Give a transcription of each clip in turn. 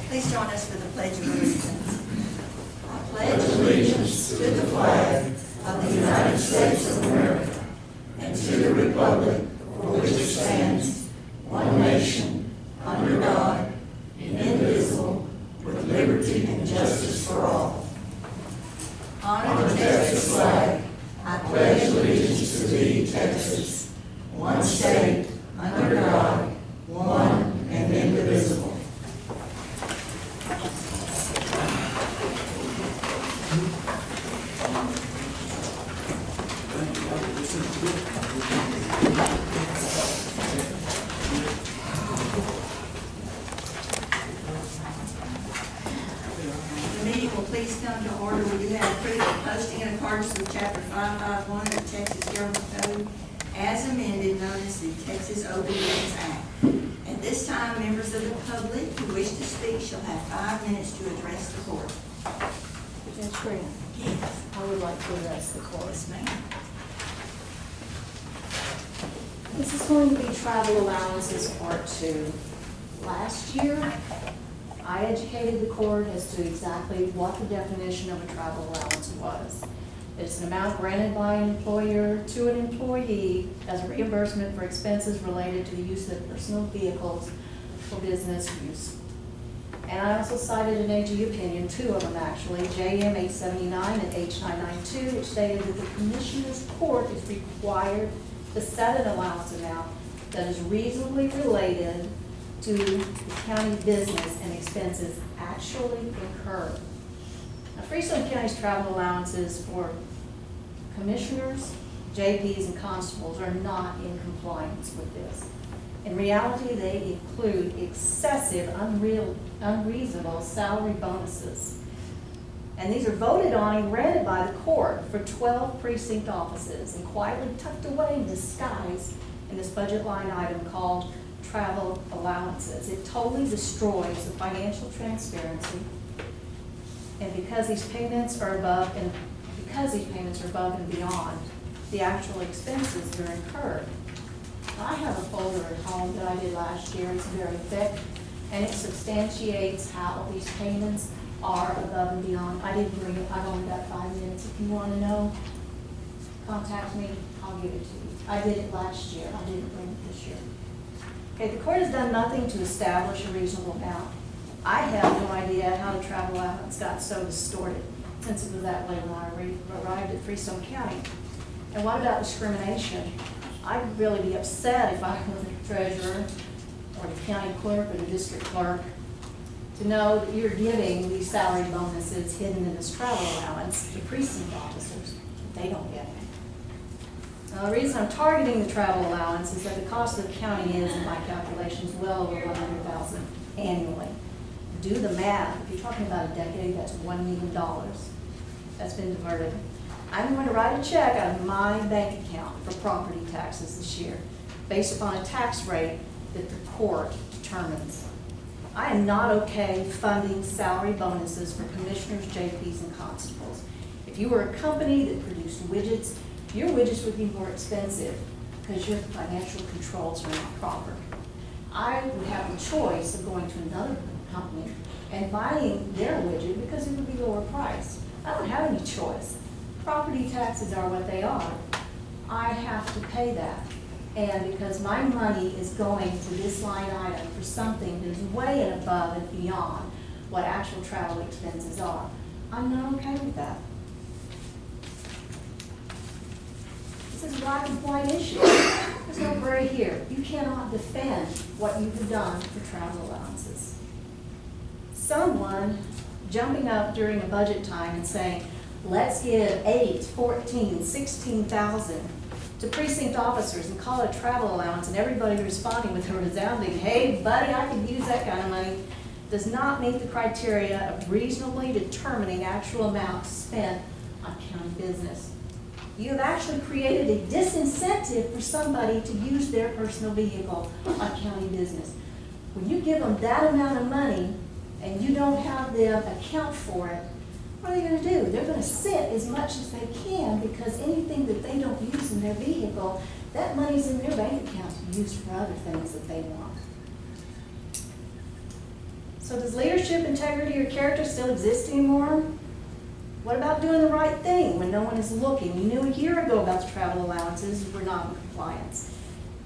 Please join us for the Pledge of Allegiance. I pledge allegiance to the flag of the United States of America and to the republic for which it stands, one nation, under God, indivisible, with liberty and justice for all. Honor the Texas flag. I pledge allegiance to thee, Texas, one state, under God, one and indivisible. The meeting will please come to order. We do have approval of posting in accordance with Chapter 551 of the Texas Government Code as amended, known as the Texas Open Meetings Act. At this time, members of the public who wish to speak shall have 5 minutes to address the court. Judge Green, Yes. I would like to address the court. Yes, ma'am. This is going to be travel allowances part 2. Last year, I educated the court as to exactly what the definition of a travel allowance was. It's an amount granted by an employer to an employee as a reimbursement for expenses related to the use of personal vehicles for business use. And I also cited an AG opinion, 2 of them actually, JM 879 and H 992, which stated that the Commissioner's Court is required to set an allowance amount that is reasonably related to the county business and expenses actually incurred. Now, Freestone County's travel allowances for commissioners, JPs, and constables are not in compliance with this. In reality, they include excessive, unreasonable salary bonuses. And these are voted on and granted by the court for 12 precinct offices and quietly tucked away in disguise in this budget line item called travel allowances. It totally destroys the financial transparency. And because these payments are above and beyond the actual expenses that are incurred. I have a folder at home that I did last year. It's very thick, and it substantiates how these payments are above and beyond. I didn't bring it. I've only got 5 minutes. If you want to know, contact me. I'll give it to you. I did it last year. I didn't bring it this year. Okay, the court has done nothing to establish a reasonable amount. I have no idea how the travel allowance got so distorted, since it was that way when I arrived at Freestone County. And what about discrimination? I'd really be upset if I were the treasurer or the county clerk or the district clerk to know that you're giving these salary bonuses hidden in this travel allowance to precinct officers. They don't get it. Now, the reason I'm targeting the travel allowance is that the cost of the county is, in my calculations, well over $100,000 annually. Do the math. If you're talking about a decade, that's $1 million that's been diverted. I'm going to write a check out of my bank account for property taxes this year, based upon a tax rate that the court determines. I am not okay funding salary bonuses for commissioners, JPs, and constables. If you were a company that produced widgets, your widgets would be more expensive because your financial controls are not proper. I would have the choice of going to another company and buying their widget because it would be lower priced. I don't have any choice. Property taxes are what they are. I have to pay that. And because my money is going to this line item for something that is way and above and beyond what actual travel expenses are, I'm not okay with that. This is a black and white issue. There's no gray here. You cannot defend what you have done for travel allowances. Someone jumping up during a budget time and saying, let's give 8, 14, 16,000 to precinct officers and call it a travel allowance, and everybody responding with a resounding, hey buddy, I could use that kind of money, does not meet the criteria of reasonably determining actual amounts spent on county business. You have actually created a disincentive for somebody to use their personal vehicle on county business. When you give them that amount of money and you don't have them account for it, what are they going to do? They're going to sit as much as they can, because anything that they don't use in their vehicle, that money's in their bank account to be used for other things that they want. So does leadership, integrity, or character still exist anymore? What about doing the right thing when no one is looking? You knew a year ago about the travel allowances were not in compliance.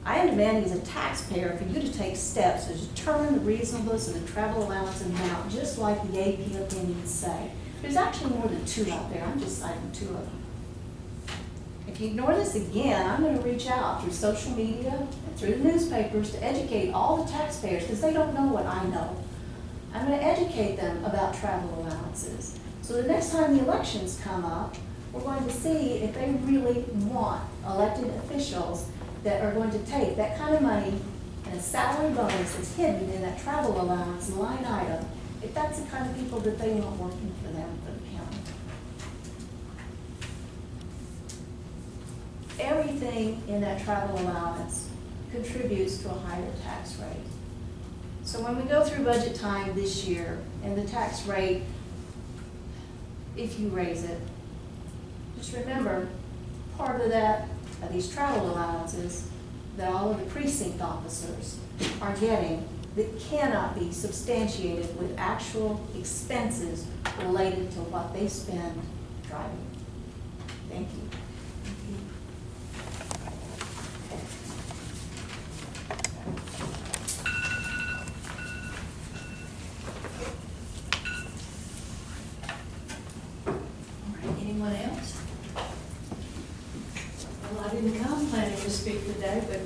I am demanding as a taxpayer for you to take steps to determine the reasonableness of the travel allowance amount, just like the AP opinions say. There's actually more than 2 out there. I'm just citing 2 of them. If you ignore this again, I'm going to reach out through social media and through the newspapers to educate all the taxpayers, because they don't know what I know. I'm going to educate them about travel allowances. So the next time the elections come up, we're going to see if they really want elected officials that are going to take that kind of money and a salary bonus that's hidden in that travel allowance line item, if that's the kind of people that they want working for them, for the county. Everything in that travel allowance contributes to a higher tax rate. So when we go through budget time this year and the tax rate, if you raise it, just remember, part of that, of these travel allowances that all of the precinct officers are getting that cannot be substantiated with actual expenses related to what they spend driving. Thank you. Anyone else? Well, I didn't come planning to speak today, but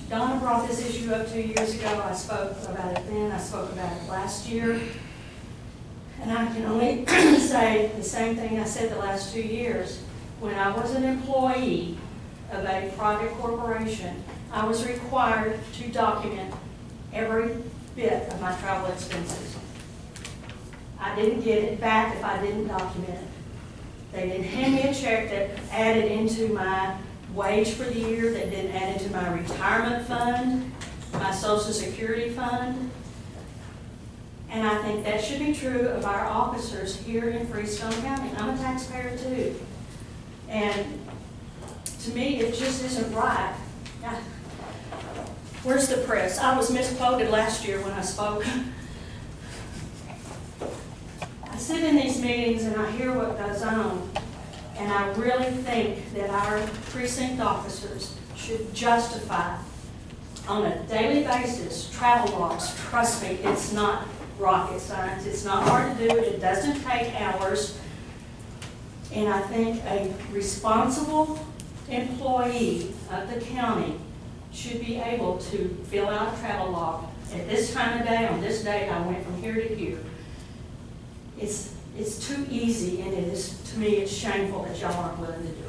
Donna brought this issue up 2 years ago. I spoke about it then. I spoke about it last year. And I can only say the same thing I said the last 2 years. When I was an employee of a private corporation, I was required to document every bit of my travel expenses. I didn't get it back if I didn't document it. They didn't hand me a check that added into my wage for the year, that didn't add into my retirement fund, my Social Security fund. And I think that should be true of our officers here in Freestone County. I'm a taxpayer too. And to me, it just isn't right. Now, where's the press? I was misquoted last year when I spoke. I sit in these meetings and I hear what goes on, and I really think that our precinct officers should justify on a daily basis travel logs. Trust me, it's not rocket science. It's not hard to do. It doesn't take hours. And I think a responsible employee of the county should be able to fill out a travel log. At this time of day, on this date, I went from here to here. It's too easy, and it is, to me, it's shameful that y'all aren't willing to do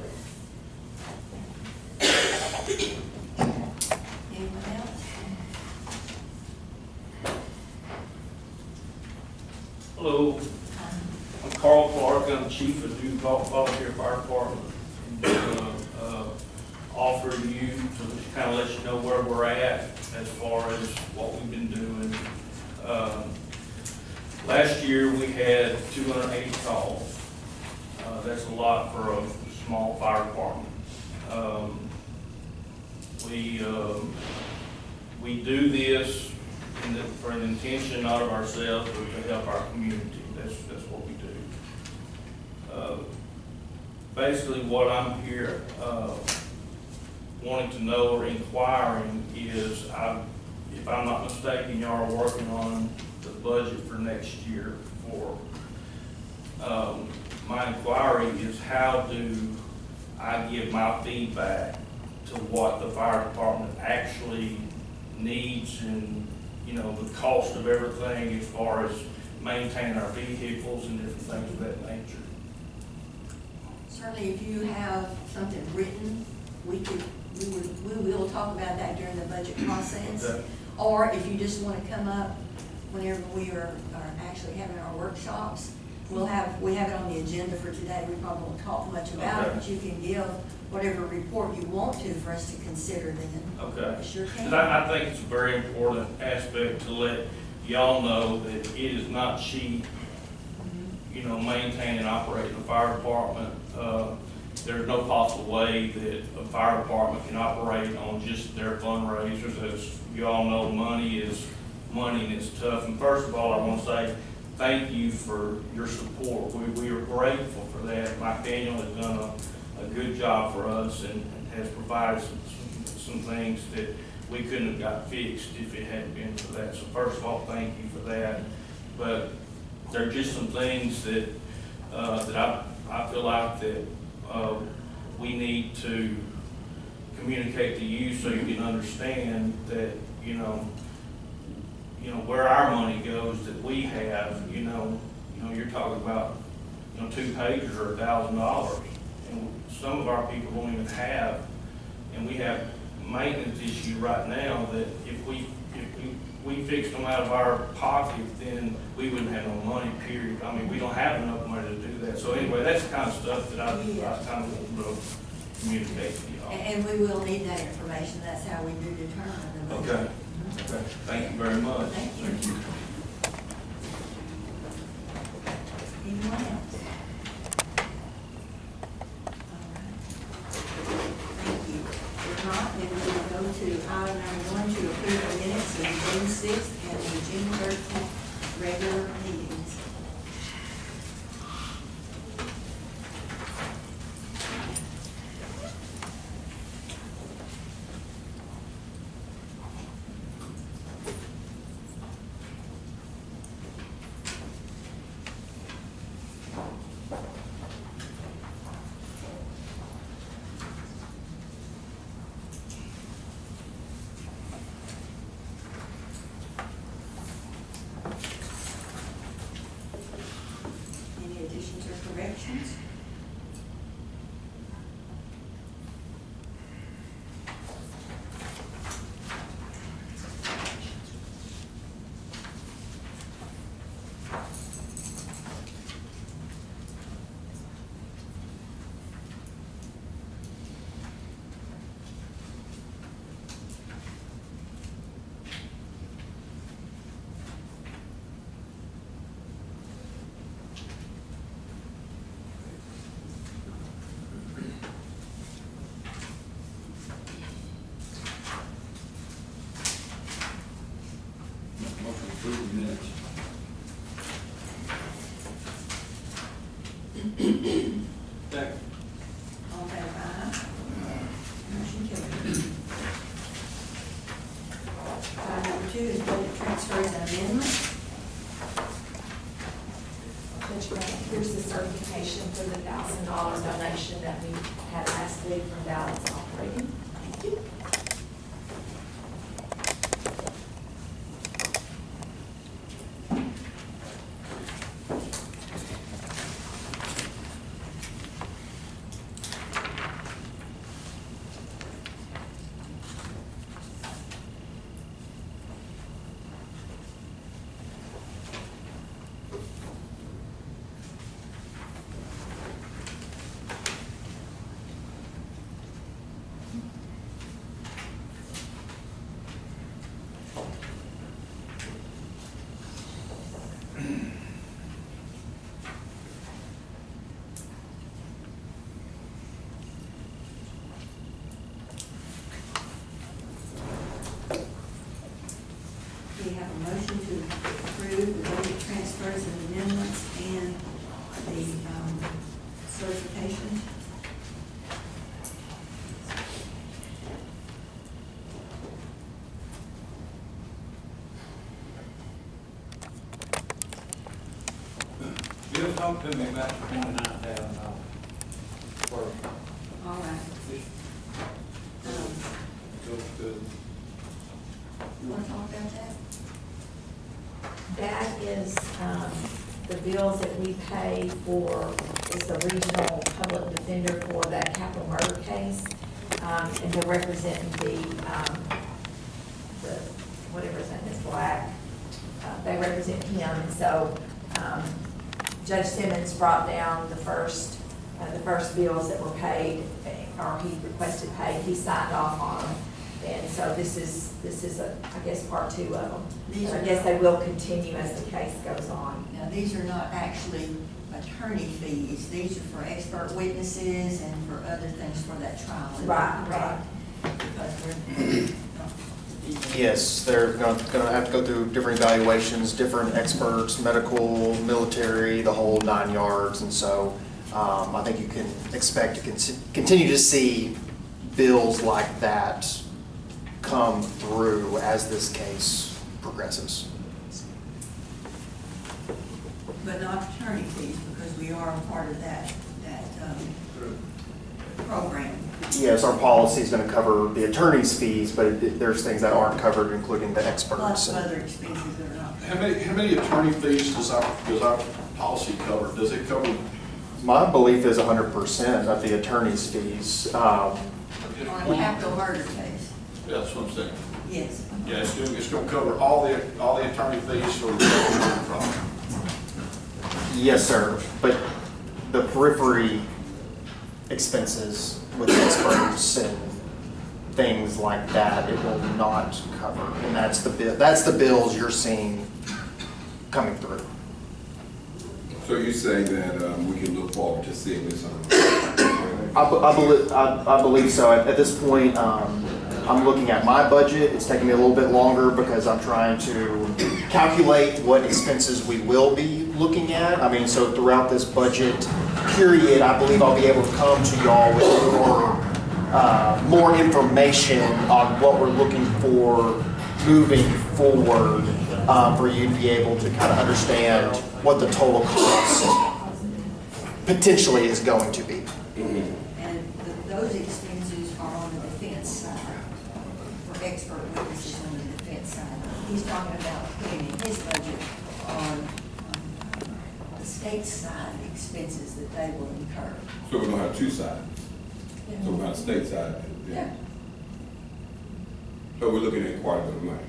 it. Anyone else? Hello, I'm Carl Clark. I'm Chief of New Volunteer Fire Department. Offer you to kind of let you know where we're at as far as what we've been doing. Last year we had 280 calls. That's a lot for a small fire department. We do this for an intention not of ourselves, but to help our community. That's what we do. Basically, what I'm here wanting to know or inquiring is, if I'm not mistaken, y'all are working on the budget for next year. My inquiry is, how do I give my feedback to what the fire department actually needs, and the cost of everything as far as maintaining our vehicles and different things of that nature. Certainly, if you have something written, we will talk about that during the budget process. Okay. Or if you just want to come up whenever we are actually having our workshops, we have it on the agenda for today. We probably won't talk much about it, Okay. but you can give whatever report you want to for us to consider then. Okay. You sure can. 'Cause I think it's a very important aspect to let y'all know that it is not cheap, maintaining and operating a fire department. There's no possible way that a fire department can operate on just their fundraisers. As you all know, money is money and it's tough. And first of all, I want to say thank you for your support. We are grateful for that. Mike Daniel has done a good job for us and has provided some things that we couldn't have got fixed if it hadn't been for that. So first of all, thank you for that. But there are just some things that I feel like that we need to communicate to you so you can understand that, you know, where our money goes that we have, you're talking about, 2 pages or $1,000. And some of our people don't even have, and we have maintenance issue right now that if we fixed them out of our pocket, then we wouldn't have no money, period. I mean, we don't have enough money to do that. So anyway, that's the kind of stuff that I kind of want to communicate to y'all. And we will need that information. That's how we do determine the budget. Okay. Okay. Thank you very much. Thank you. Anyone else? All right. Thank you. If not, then we will go to item number 1 to approve the minutes of June 6th and the June 13th regular meetings. Any additions or corrections? Motion to approve the minutes. Second. All in favor, aye. Motion carries. Item number 2 is budget transfers and amendments. Judge Grant, here's the certification for the $1,000 donation that we had last week from Dallas Operating. Thank you. We have a motion to approve the budget transfers and amendments and the certification. Bill, talk to me about the $29,000 for All right. this, goes to, You want to talk about that? That is the bills that we pay for, is the regional public defender for that capital murder case. And they're representing the whatever his name is, Black. They represent him, and so Judge Simmons brought down the first bills that were paid, or he requested paid. He signed off on them. And so this is I guess, part 2 of them. These I are guess not- they will continue as the case goes on. Now, these are not actually attorney fees. These are for expert witnesses and for other things for that trial. Is that Right, correct? Because we're Yes, they're gonna have to go through different evaluations, different experts, medical, military, the whole 9 yards. And so I think you can expect to continue to see bills like that come through as this case progresses. But not attorney fees, because we are a part of that program. Yes, our policy is going to cover the attorney's fees, but there's things that aren't covered, including the experts. Lots of other expenses that are not. How many attorney fees does our policy cover? Does it cover? My belief is 100% of the attorney's fees. On a capital murder case, Yeah, that's what I'm saying. yes. Yeah, it's going to cover all the attorney fees for the problem. Yes, sir, but the periphery expenses with experts and things like that, it will not cover. And that's the bills you're seeing coming through. So you say that we can look forward to seeing this on? I believe so. At this point, I'm looking at my budget. It's taking me a little bit longer because I'm trying to calculate what expenses we will be looking at. I mean, so throughout this budget period, I believe I'll be able to come to y'all with more information on what we're looking for moving forward, for you to be able to kind of understand what the total cost potentially is going to be. And those expenses are on the defense side, for expert witnesses on the defense side. He's talking about putting in his budget on the state side expenses that they will incur. So we're gonna have two sides. So we're gonna have state side. Yeah. So we're looking at quite a bit of money.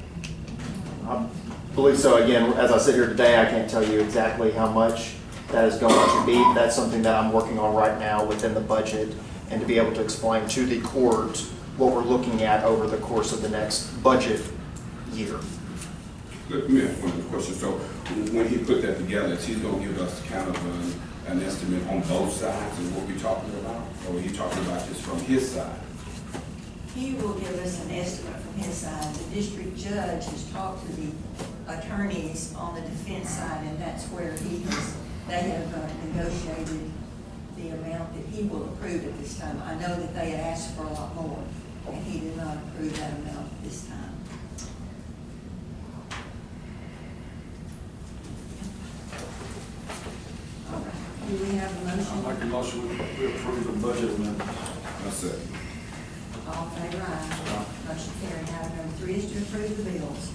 I believe so. Again, as I sit here today, I can't tell you exactly how much that is going to be, but that's something that I'm working on right now within the budget, and to be able to explain to the court what we're looking at over the course of the next budget year. Let me ask one other question. So when he put that together, he's gonna give us kind of an estimate on both sides of what we're talking about? Or are you talking about this from his side? He will give us an estimate from his side. The district judge has talked to the attorneys on the defense side, and that's where they have negotiated the amount that he will approve at this time. I know that they had asked for a lot more, and he did not approve that amount at this time. All right. Do we have a I motion? make a motion, we approve the budget amendment. That's it. All in favor, aye. Motion carried. Item number 3 is to approve the bills.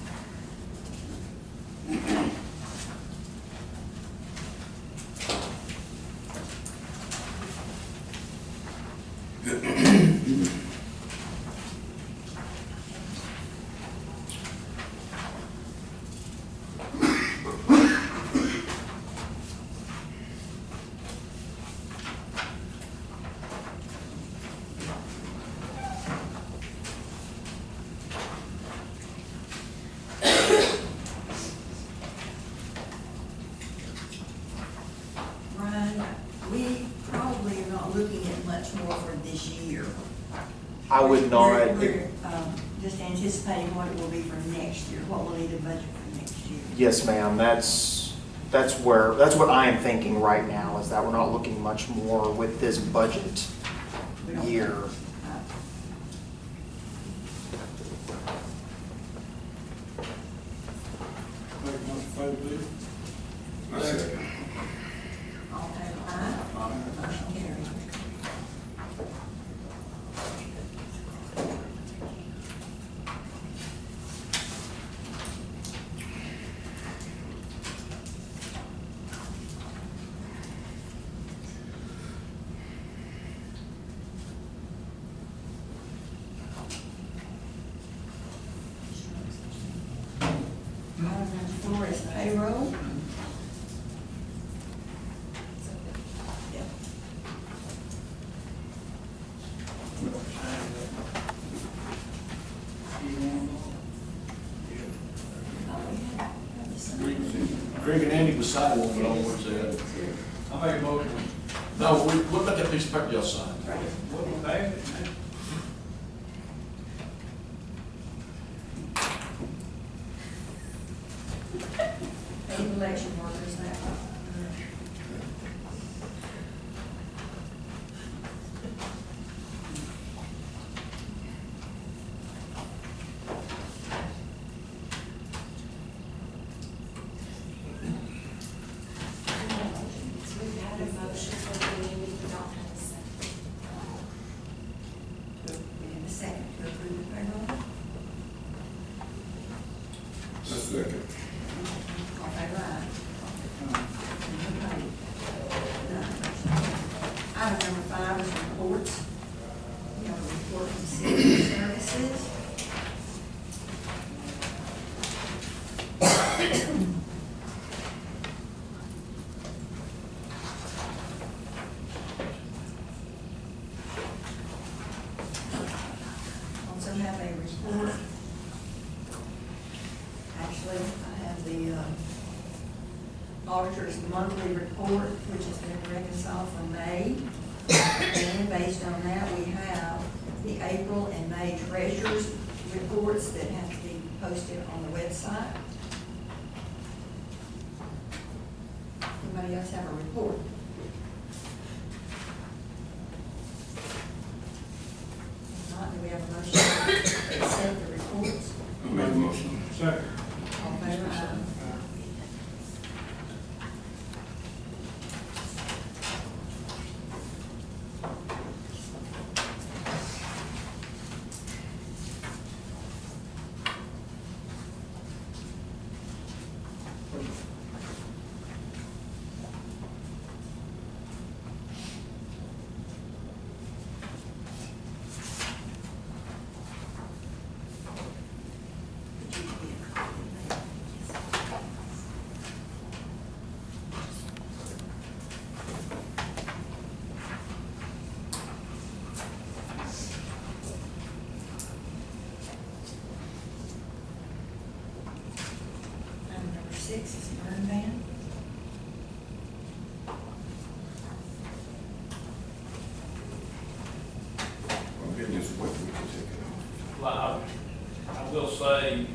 Brian, we probably are not looking at much more for this year. I would not. We're just anticipating what it will be for next year, what we'll need to budget for next year. Yes, ma'am. That's what I am thinking right now, is that we're not looking much more with this budget We don't- year. Make a motion, favor, please. I second. All in favor, aye. Motion carried. Item number 4 is payroll. Yep. Greg and Andy beside one, but I don't want to say that. I make a motion. No, what about that piece of paper y'all signed? Paid election workers, that one. We've had a motion for the meeting, we don't have a second. We have a second to approve the payroll. A second. All in favor, aye. Item number 5 is reports. We have a report from city services. Also have a report. Actually, I have the auditor's monthly report, which has been reconciled for May. And based on that, we have the April and May treasurer's reports that have to be posted on the website. Anybody else have a report? If not, do we have a motion to accept the reports? I'll make a motion. Second. All in favor, aye. Item number 6 is the burn ban. Well, then just wait till we can take it off. Well, I will say,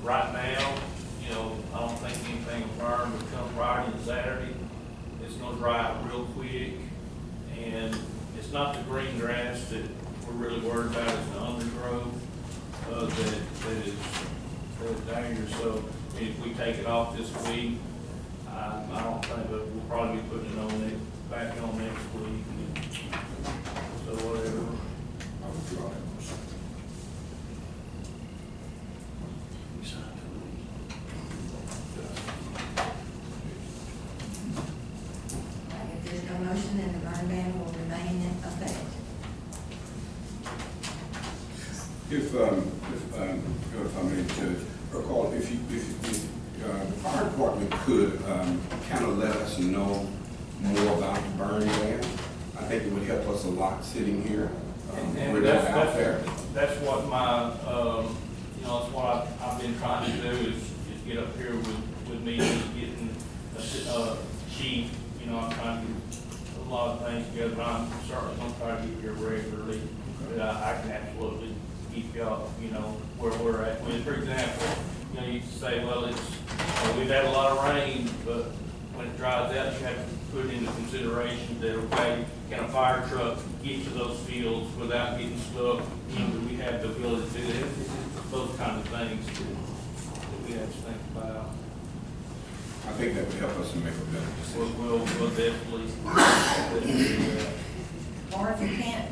right now, you know, I don't think anything will burn, but come Friday and Saturday, it's gonna dry out real quick. And it's not the green grass that we're really worried about, it's the undergrowth, that is dangerous. So if we take it off this week, I don't think, but we'll probably be putting it on it, back on next week. So whatever. I'll withdraw that motion. If there's no motion, then the burn ban will remain in effect. If I may, Judge, recall, if the fire department could, kind of let us know more about the burn ban, I think it would help us a lot sitting here. And We're not out there. that's what my, you know, that's what I've been trying to do is get up here with me, getting a sheet, you know, I'm trying to get a lot of things together, but I'm certainly gonna try to get here regularly. But I can absolutely keep y'all, you know, where we're at. When, for example, you know, you can say, well, it's, we've had a lot of rain, but when it dries out, you have to put into consideration that, okay, can a fire truck get to those fields without getting stuck? You know, do we have the ability to do that? It's those kind of things that we have to think about. I think that would help us to make a better decision. We'll definitely do that. Or if you can't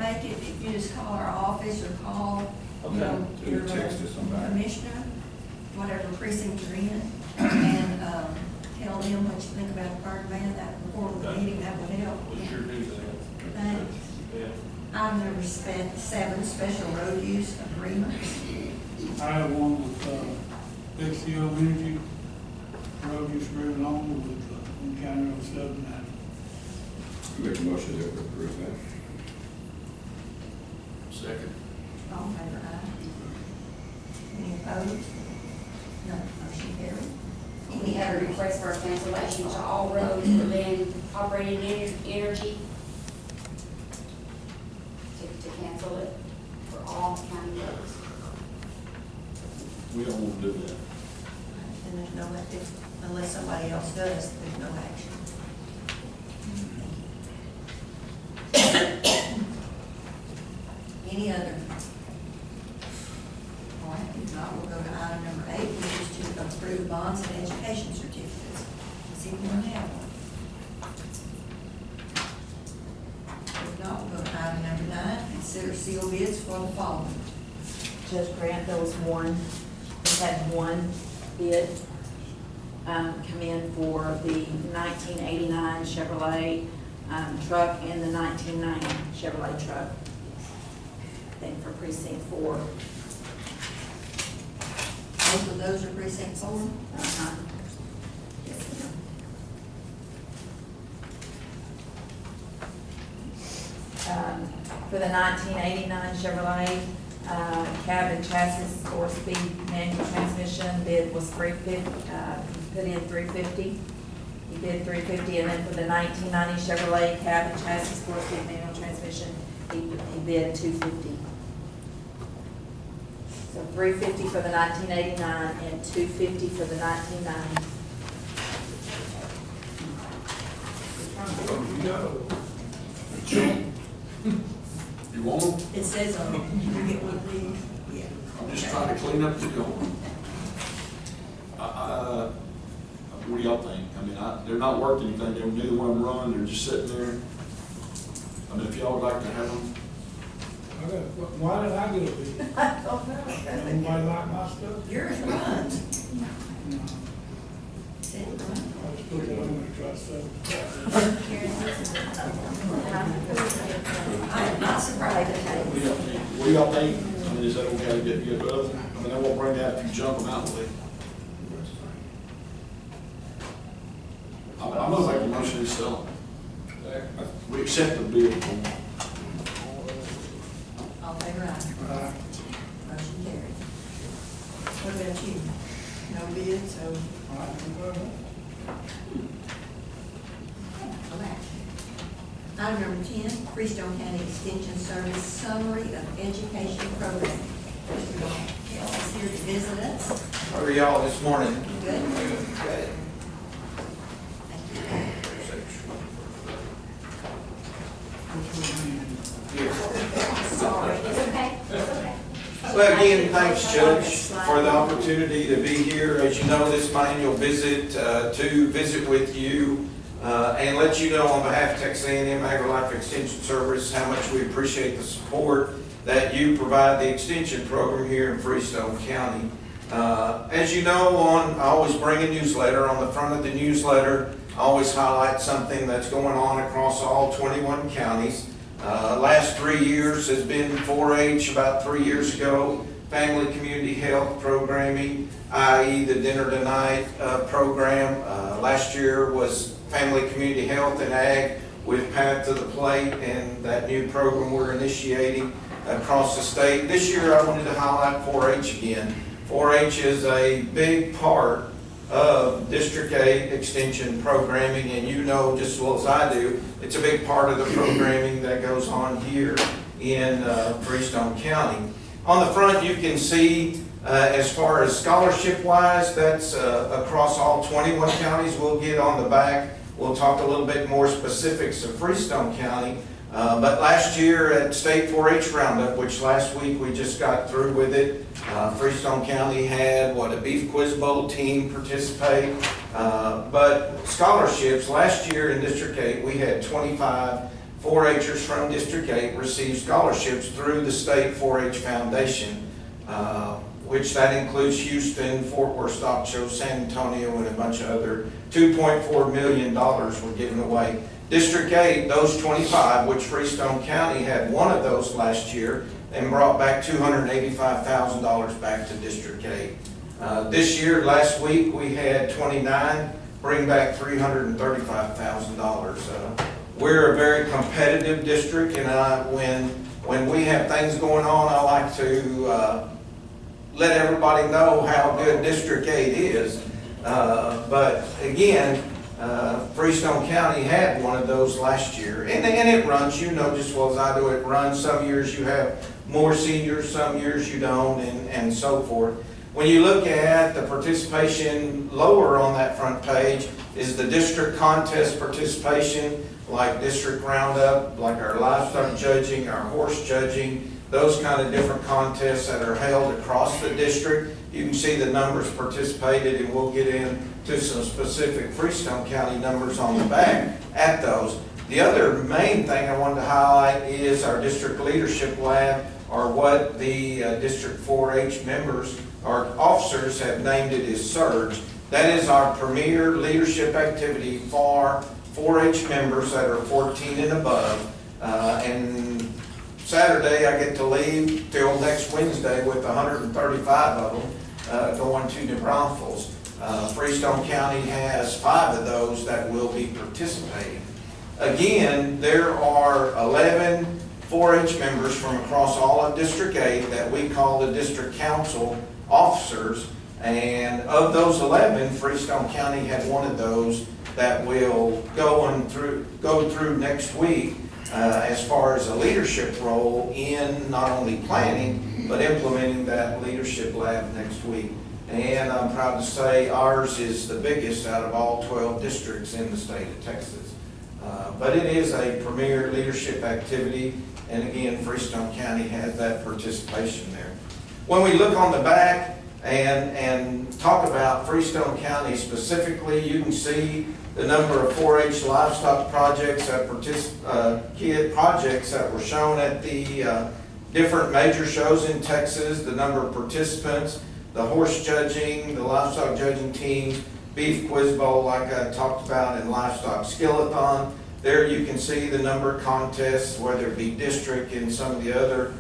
make it, if you just call our office or call, you know, Okay. your Text or somebody. commissioner, whatever precinct you're in, and, tell them what you think about the burn ban, that before the meeting, that would help. We'll sure do that. Thanks. Yeah. Item number 7, special road use agreements. I have one with XCO Energy, road use agreement on with County Road 7. Make a motion that we approve that. Second. All in favor, aye. Any opposed? None, motion carried. We have a request for a cancellation to all roads within operating energy to cancel it for all county roads. We don't want to do that. then there's no, unless somebody else does, there's no action. Any other? All right, if not, we'll go to item number 8, which is to approve bonds and education certificates. Does anyone have one? If not, we'll go to item number 9, consider seal bids for the following. Judge Grant, there was one, we had one bid come in for the 1989 Chevrolet truck and the 1990 Chevrolet truck. I think for precinct 4. Both of those are precinct 4? Uh-huh. Yes, ma'am. For the 1989 Chevrolet cab and chassis 4-speed manual transmission, bid was $350. Put in $350. He bid $350, and then for the 1990 Chevrolet cab and chassis 4-speed manual transmission, he bid $250. So $350 for the 1989 and $250 for the 1990. You want them? It says on it, you get one of these. Yeah. I'm just trying to clean up the going. What do y'all think? I mean, they're not worth anything, they neither one of them run, they're just sitting there. I mean, if y'all would like to have them, Why did I get a bid? I don't know. Anybody like my stuff? Yours runs. No. Said it runs. I was supposed to, I'm gonna try to sell it. I am not surprised. what do y'all think? I mean, is that okay to get rid of them? I mean, they won't bring that if you jump them out of the way. I'm gonna make a motion to sell them. We accept the bid from them. All in favor, aye. Motion carried. What about you? No bid, so no action. Item number 10, Freestone County Extension Service Summary of Education Program. Mr. Kell is here to visit us. How are y'all this morning? Good. Good. Sorry. It's okay, it's okay. Well, again, thanks, Judge, for the opportunity to be here. As you know, this is my annual visit to visit with you and let you know on behalf of Texas A&M AgriLife Extension Service how much we appreciate the support that you provide the extension program here in Freestone County. As you know, I always bring a newsletter. On the front of the newsletter, I always highlight something that's going on across all 21 counties. Last 3 years has been 4-H. About 3 years ago, family community health programming, i.e. the dinner tonight program. Last year was family community health and ag with Path to the Plate and that new program we're initiating across the state. This year I wanted to highlight 4-H again. 4-H is a big part of District 8 extension programming, and you know just as well as I do, it's a big part of the programming that goes on here in Freestone County. On the front you can see as far as scholarship wise, that's across all 21 counties. We'll get on the back, we'll talk a little bit more specifics of Freestone County. But last year at State 4-H Roundup, which last week we just got through with it, Freestone County had, a Beef Quiz Bowl team participate. But scholarships, last year in District 8, we had 25 4-H'ers from District 8 receive scholarships through the State 4-H Foundation, which that includes Houston, Fort Worth Stock Show, San Antonio, and a bunch of other. $2.4 million were given away. District 8, those 25, which Freestone County had one of those last year, and brought back $285,000 back to District 8. This year, last week, we had 29, bring back $335,000. We're a very competitive district, and when we have things going on, I like to let everybody know how good District 8 is. But again, Freestone County had one of those last year, and it runs, you know just as well as I do, it runs. Some years you have more seniors, some years you don't, and so forth. When you look at the participation lower on that front page is the district contest participation, like district roundup, like our livestock judging, our horse judging, those kind of different contests that are held across the district. You can see the numbers participated, and we'll get into some specific Freestone County numbers on the back at those. The other main thing I wanted to highlight is our district leadership lab, or what the district 4-H members or officers have named it as SURGE. That is our premier leadership activity for 4-H members that are 14 and above. And Saturday I get to leave till next Wednesday with 135 of them going to New Braunfels. Freestone County has 5 of those that will be participating. Again, there are 11 4-H members from across all of District 8 that we call the District Council officers, and of those 11, Freestone County had one of those that will go through next week as far as a leadership role in not only planning but implementing that leadership lab next week. And I'm proud to say ours is the biggest out of all 12 districts in the state of Texas. But it is a premier leadership activity, and again, Freestone County has that participation there. When we look on the back and talk about Freestone County specifically, you can see the number of 4-H livestock projects kid projects that were shown at the different major shows in Texas, the number of participants, the horse judging, the livestock judging teams, beef quiz bowl like I talked about, and livestock skillathon. There you can see the number of contests, whether it be district and some of the other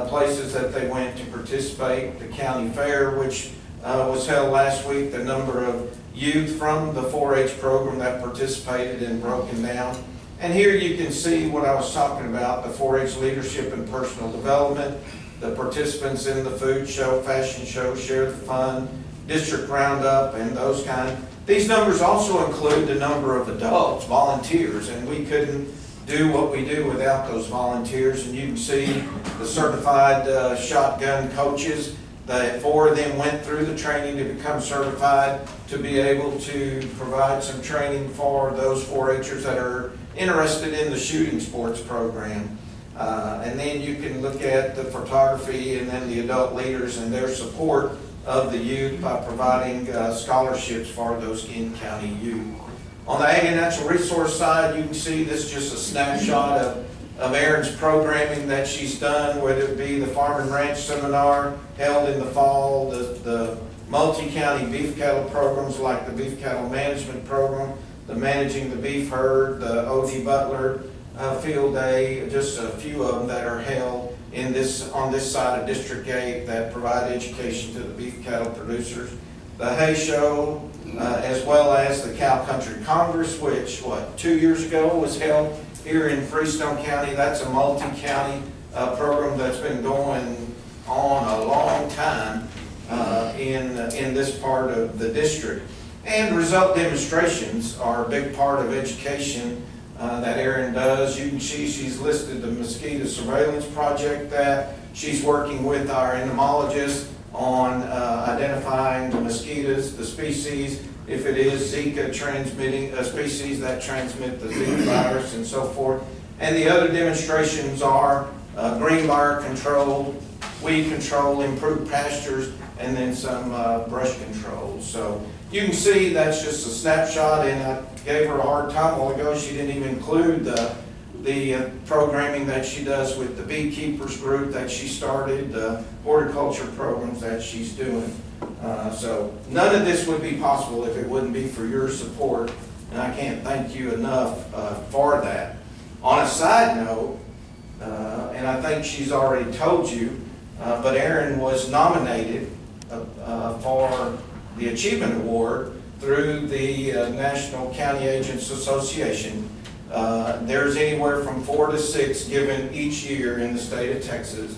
places that they went to participate. The county fair, which was held last week, the number of youth from the 4-H program that participated and broken down. And here you can see what I was talking about, the 4-H leadership and personal development, the participants in the food show, fashion show, share the fun, district roundup, and those kind. These numbers also include the number of adults, volunteers, and we couldn't do what we do without those volunteers. And you can see the certified shotgun coaches, that 4 of them went through the training to become certified to be able to provide some training for those 4-Hers that are interested in the shooting sports program. And then you can look at the photography and then the adult leaders and their support of the youth by providing scholarships for those King County youth. On the Ag and Natural Resource side, you can see this is just a snapshot of Erin's programming that she's done, whether it be the Farm and Ranch Seminar held in the fall, the multi-county beef cattle programs like the Beef Cattle Management Program, the Managing the Beef Herd, the O.D. Butler Field Day, just a few of them that are held on this side of District 8 that provide education to the beef cattle producers. The Hay Show, as well as the Cow Country Congress, which, 2 years ago was held here in Freestone County. That's a multi-county program that's been going on a long time in this part of the district. And result demonstrations are a big part of education that Erin does. You can see she's listed the mosquito surveillance project that she's working with our entomologists on identifying the mosquitoes, the species, if it is Zika transmitting, a species that transmit the Zika virus and so forth. And the other demonstrations are green bar control, weed control, improved pastures, and then some brush control. So you can see that's just a snapshot, and I gave her a hard time a while ago. She didn't even include the programming that she does with the beekeepers group that she started, the horticulture programs that she's doing. So none of this would be possible if it wouldn't be for your support, and I can't thank you enough for that. On a side note, and I think she's already told you, but Erin was nominated for the Achievement Award through the National County Agents Association. There's anywhere from 4 to 6 given each year in the state of Texas.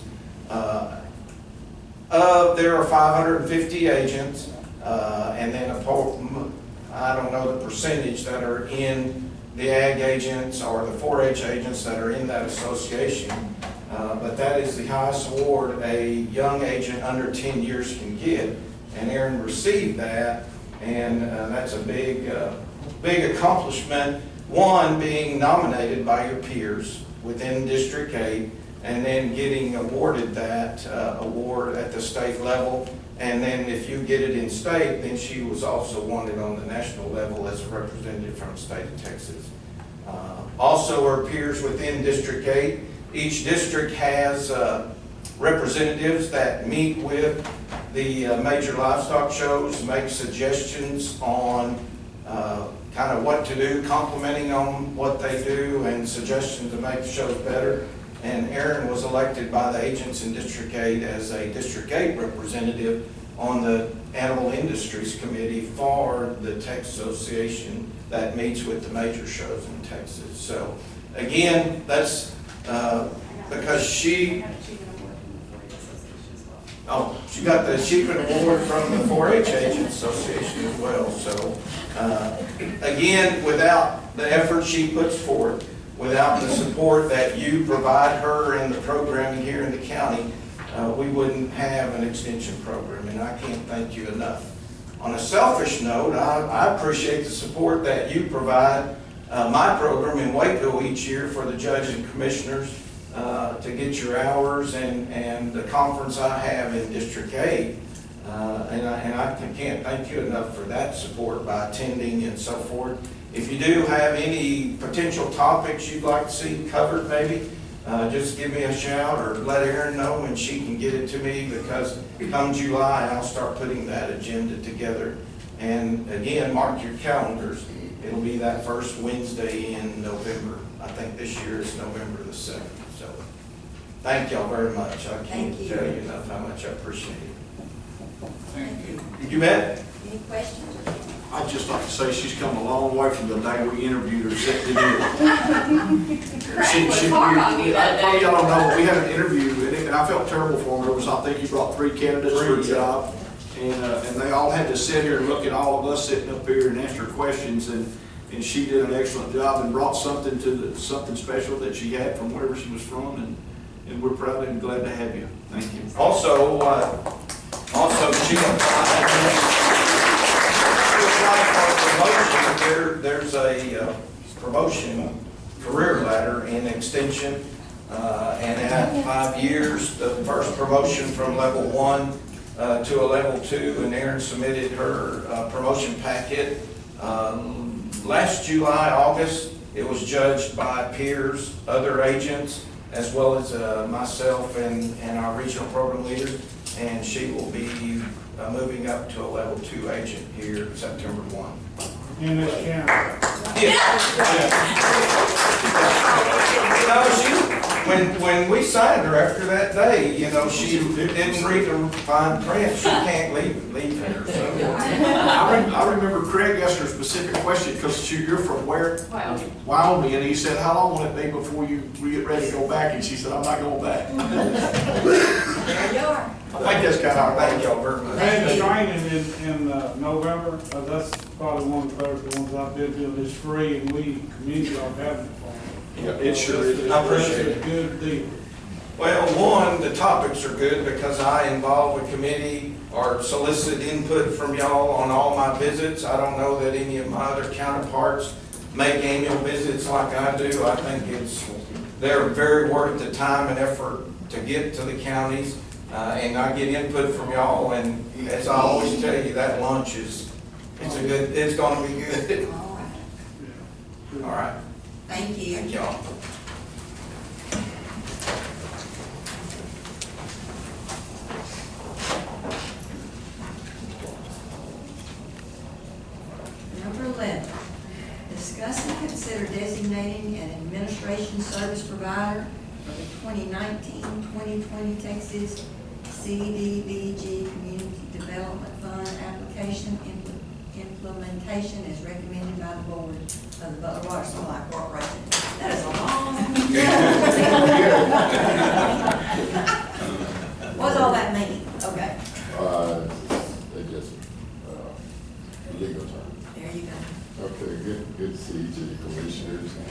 There are 550 agents, and then I don't know the percentage that are in the ag agents or the 4-H agents that are in that association. but that is the highest award a young agent under 10 years can get. And Aaron received that, and that's a big accomplishment. One, being nominated by your peers within District 8, and then getting awarded that award at the state level. And then if you get it in state, then she was also wanted on the national level as a representative from the state of Texas. Also, her peers within District 8, each district has representatives that meet with the major livestock shows, make suggestions on kind of what to do, complimenting on what they do, and suggestions to make the shows better. And Aaron was elected by the agents in District 8 as a District 8 representative on the Animal Industries Committee for the Texas Association that meets with the major shows in Texas. So again, that's because she got the Achievement Award from the 4-H Agents Association as well. So again, without the effort she puts forth, without the support that you provide her in the programming here in the county, we wouldn't have an extension program, and I can't thank you enough. On a selfish note, I appreciate the support that you provide my program in Waco each year for the judges and commissioners to get your hours, and the conference I have in District 8. And I can't thank you enough for that support by attending and so forth. If you do have any potential topics you'd like to see covered, maybe, just give me a shout or let Erin know and she can get it to me, because come July, I'll start putting that agenda together. And again, mark your calendars. It'll be that first Wednesday in November. I think this year is November the 7th. So thank y'all very much. I can't tell you enough how much I appreciate it. Thank you. You bet. Any questions? I'd just like to say she's come a long way from the day we interviewed her sitting here. Y'all don't know, we had an interview, and I felt terrible for him. There was, I think he brought 3 candidates for a job, and they all had to sit here and look at all of us sitting up here and answer questions, and she did an excellent job and brought something something special that she had from wherever she was from, and we're proud and glad to have you. Thank you. Also, she applied for promotion. There's a promotion career ladder in extension, and at 5 years, the first promotion from level 1 to a level 2, and Erin submitted her promotion packet last July, August. It was judged by peers, other agents, as well as myself and our regional program leader, and she will be moving up to a level 2 agent here September 1. In this county. When we signed her after that day, she didn't read the fine print. She can't leave here. So. I remember Craig asked her a specific question, because you're from where? Wyoming. And he said, how long will it be before you get ready to go back? And she said, I'm not going back. There you are. I think that's kind of, Thank y'all very much. And the training in November, that's probably one of the first ones I've been doing. It's free, and we, community, are having it for them. yeah, it sure is. I appreciate It's a good deal. Well, one, the topics are good because I involve a committee or solicit input from y'all on all my visits. I don't know that any of my other counterparts make annual visits like I do. I think they're very worth the time and effort to get to the counties. And I get input from y'all, and as I always tell you, that lunch it's gonna be good. All right. All right. Thank you. Thank y'all. Number 11, discuss and consider designating an administration service provider for the 2019-2020 Texas CDBG Community Development Fund application implementation as recommended by the board of the Butler Water Supply Corporation. That is a long. What's all that mean? Okay, They just, legal term. there you go. Okay, good to see each of the commissioners, and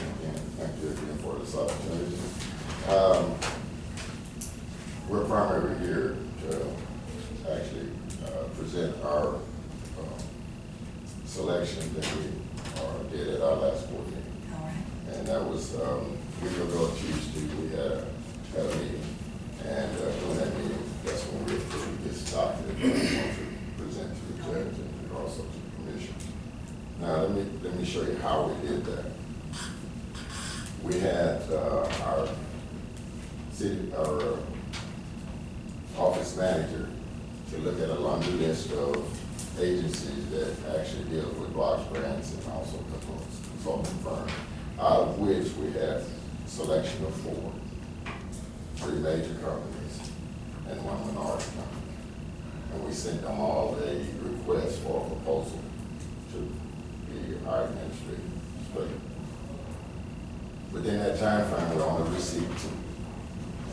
thank you again for this opportunity. we're primarily here to actually present our selection that we did at our last board meeting. All right. And that was, we were going Tuesday, we had a meeting. And during that meeting, that's when we approved this document that we want to present to the judge and also to the commission. Now, let me show you how we did that. We had our office manager to look at a laundry list of agencies that actually deal with block grants and also consulting firms, out of which we had a selection of 4, 3 major companies and 1 minority company. And we sent them all a request for a proposal to be our administrative split. Within that time frame, we only received 2.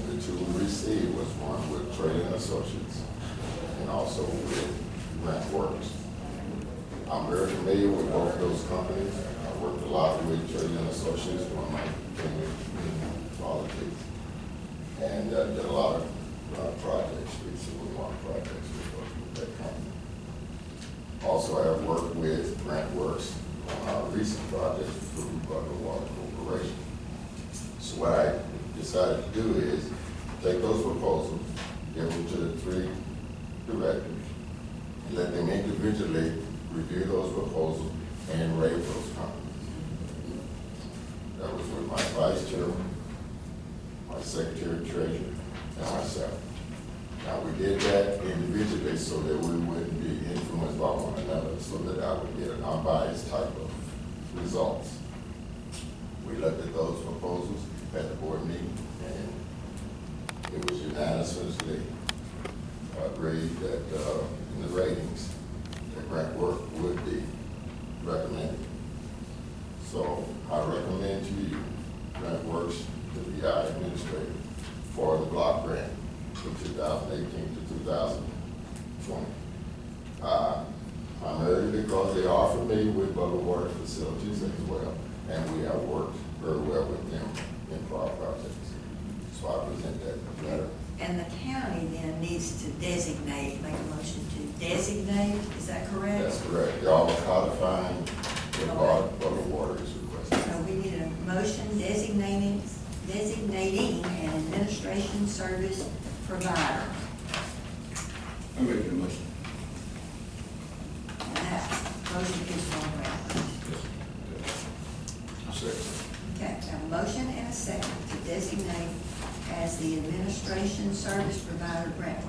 And the 2 we received was one with Trading Associates and also with Grant Works. I'm very familiar with both of those companies. I worked a lot with Trading Associates when I came in politics, and did a lot of projects, recently one projects with that company. Also, I have worked with Grant Works on our recent project through Butler Water Corporation. So what I decided to do is take those proposals, give them to the 3 directors, and let them individually review those proposals and rate those companies. That was with my vice chairman, my secretary of treasury, and myself. Now, we did that individually so that we wouldn't be influenced by one another, so that I would get an unbiased type of results. We looked at those proposals at the board meeting, and it was unanimously agreed that in the ratings, that Grant Works would be recommended. So I recommend to you Grant Works to be our administrator for the block grant from 2018 to 2020. Primarily because they are familiar with Butler Water facilities as well, and we have worked very well with them in prior projects. So I present that letter. And the county then needs to designate, make a motion to designate, is that correct? That's correct. Y'all are codifying what Butler Water is requesting. So we need a motion designating an administration service provider. I make the motion. And that motion is for Grant. Okay, we have a motion and a second to designate as the administration service provider Grant